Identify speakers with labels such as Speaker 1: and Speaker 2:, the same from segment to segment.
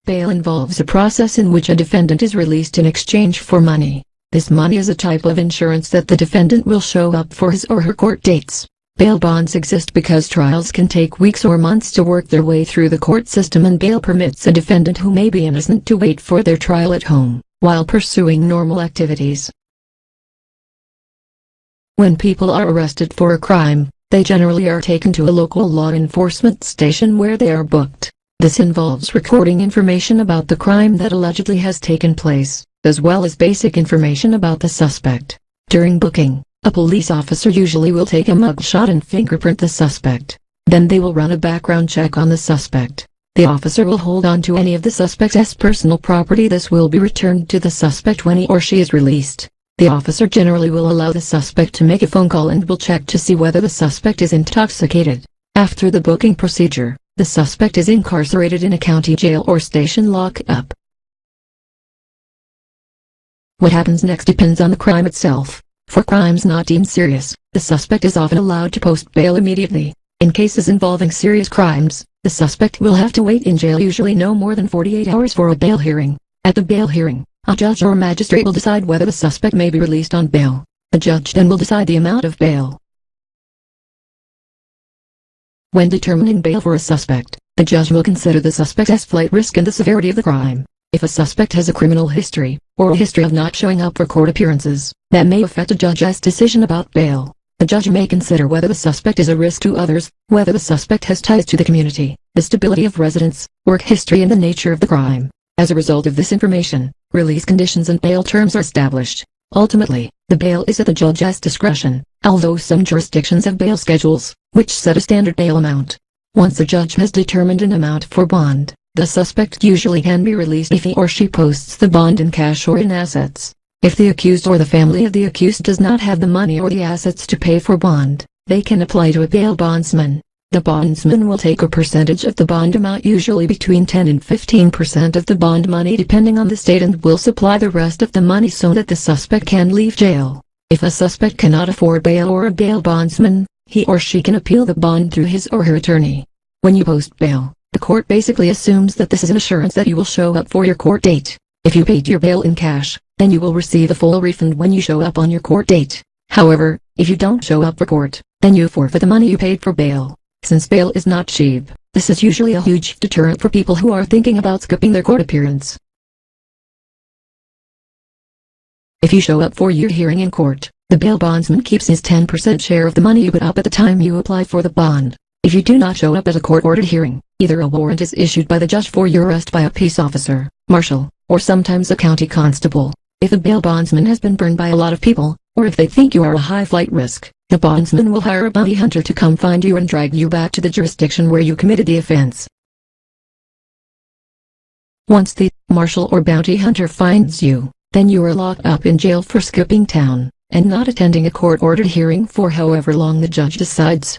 Speaker 1: Bail involves a process in which a defendant is released in exchange for money. This money is a type of insurance that the defendant will show up for his or her court dates. Bail bonds exist because trials can take weeks or months to work their way through the court system, and bail permits a defendant who may be innocent to wait for their trial at home, while pursuing normal activities. When people are arrested for a crime, they generally are taken to a local law enforcement station where they are booked. This involves recording information about the crime that allegedly has taken place, as well as basic information about the suspect. During booking, a police officer usually will take a mugshot and fingerprint the suspect. Then they will run a background check on the suspect. The officer will hold on to any of the suspect's personal property. This will be returned to the suspect when he or she is released. The officer generally will allow the suspect to make a phone call and will check to see whether the suspect is intoxicated. After the booking procedure, the suspect is incarcerated in a county jail or station lockup. What happens next depends on the crime itself. For crimes not deemed serious, the suspect is often allowed to post bail immediately. In cases involving serious crimes, the suspect will have to wait in jail usually no more than 48 hours for a bail hearing. At the bail hearing, a judge or magistrate will decide whether the suspect may be released on bail. The judge then will decide the amount of bail. When determining bail for a suspect, the judge will consider the suspect's flight risk and the severity of the crime. If a suspect has a criminal history, or a history of not showing up for court appearances, that may affect a judge's decision about bail. The judge may consider whether the suspect is a risk to others, whether the suspect has ties to the community, the stability of residence, work history, and the nature of the crime. As a result of this information, release conditions and bail terms are established. Ultimately, the bail is at the judge's discretion, although some jurisdictions have bail schedules, which set a standard bail amount. Once a judge has determined an amount for bond, the suspect usually can be released if he or she posts the bond in cash or in assets. If the accused or the family of the accused does not have the money or the assets to pay for bond, they can apply to a bail bondsman. The bondsman will take a percentage of the bond amount, usually between 10 and 15% of the bond money depending on the state, and will supply the rest of the money so that the suspect can leave jail. If a suspect cannot afford bail or a bail bondsman, he or she can appeal the bond through his or her attorney. When you post bail, the court basically assumes that this is an assurance that you will show up for your court date. If you paid your bail in cash, then you will receive a full refund when you show up on your court date. However, if you don't show up for court, then you forfeit the money you paid for bail. Since bail is not cheap, this is usually a huge deterrent for people who are thinking about skipping their court appearance. If you show up for your hearing in court, the bail bondsman keeps his 10% share of the money you put up at the time you apply for the bond. If you do not show up at a court-ordered hearing, either a warrant is issued by the judge for your arrest by a peace officer, marshal, or sometimes a county constable. If a bail bondsman has been burned by a lot of people, or if they think you are a high flight risk, the bondsman will hire a bounty hunter to come find you and drag you back to the jurisdiction where you committed the offense. Once the marshal or bounty hunter finds you, then you are locked up in jail for skipping town, and not attending a court-ordered hearing for however long the judge decides.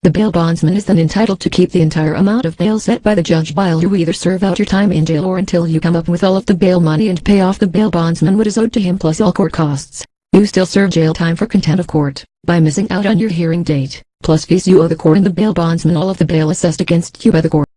Speaker 1: The bail bondsman is then entitled to keep the entire amount of bail set by the judge while you either serve out your time in jail or until you come up with all of the bail money and pay off the bail bondsman what is owed to him plus all court costs. You still serve jail time for contempt of court, by missing out on your hearing date, plus fees you owe the court and the bail bondsman all of the bail assessed against you by the court.